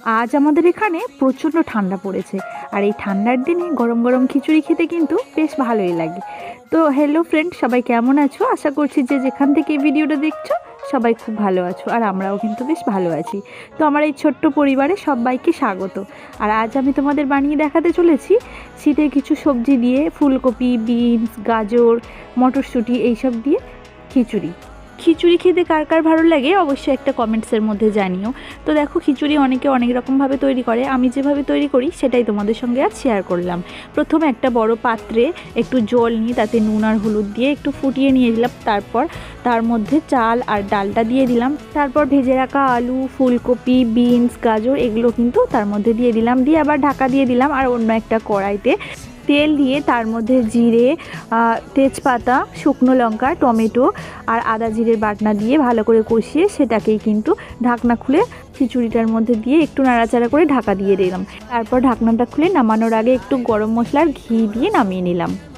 আজ আমাদের এখানে প্রচণ্ড ঠান্ডা পড়েছে, আর এই ঠান্ডার দিনে গরম গরম খিচুড়ি খেতে কিন্তু বেশ ভালোই লাগে। তো হ্যালো ফ্রেন্ড, সবাই কেমন আছো? আশা করছি যে যেখান থেকে এই ভিডিওটা দেখছো সবাই খুব ভালো আছো, আর আমরাও কিন্তু বেশ ভালো আছি। তো আমার এই ছোট্ট পরিবারে সবাইকে স্বাগত। আর আজ আমি তোমাদের বানিয়ে দেখাতে চলেছি শীতের কিছু সবজি দিয়ে, ফুলকপি, বিনস, গাজর, মটরশুঁটি এইসব দিয়ে খিচুড়ি। খিচুড়ি খেতে কার কার ভালো লাগে অবশ্যই একটা কমেন্টসের মধ্যে জানিও। তো দেখো, খিচুড়ি অনেকে অনেক রকমভাবে তৈরি করে, আমি যেভাবে তৈরি করি সেটাই তোমাদের সঙ্গে আজ শেয়ার করলাম। প্রথমে একটা বড় পাত্রে একটু জল নিয়ে তাতে নুন আর হলুদ দিয়ে একটু ফুটিয়ে নিয়ে দিলাম। তারপর তার মধ্যে চাল আর ডালটা দিয়ে দিলাম। তারপর ভেজে রাখা আলু, ফুলকপি, বিনস, গাজর এগুলো কিন্তু তার মধ্যে দিয়ে দিলাম, দিয়ে আবার ঢাকা দিয়ে দিলাম। আর অন্য একটা কড়াইতে তেল দিয়ে তার মধ্যে জিরে, তেজপাতা, শুকনো লঙ্কা, টমেটো আর আদা জিরের বাটনা দিয়ে ভালো করে কষিয়ে সেটাকেই কিন্তু ঢাকনা খুলে খিচুড়িটার মধ্যে দিয়ে একটু নাড়াচাড়া করে ঢাকা দিয়ে দিলাম। তারপর ঢাকনাটা খুলে নামানোর আগে একটু গরম মশলার ঘি দিয়ে নামিয়ে নিলাম।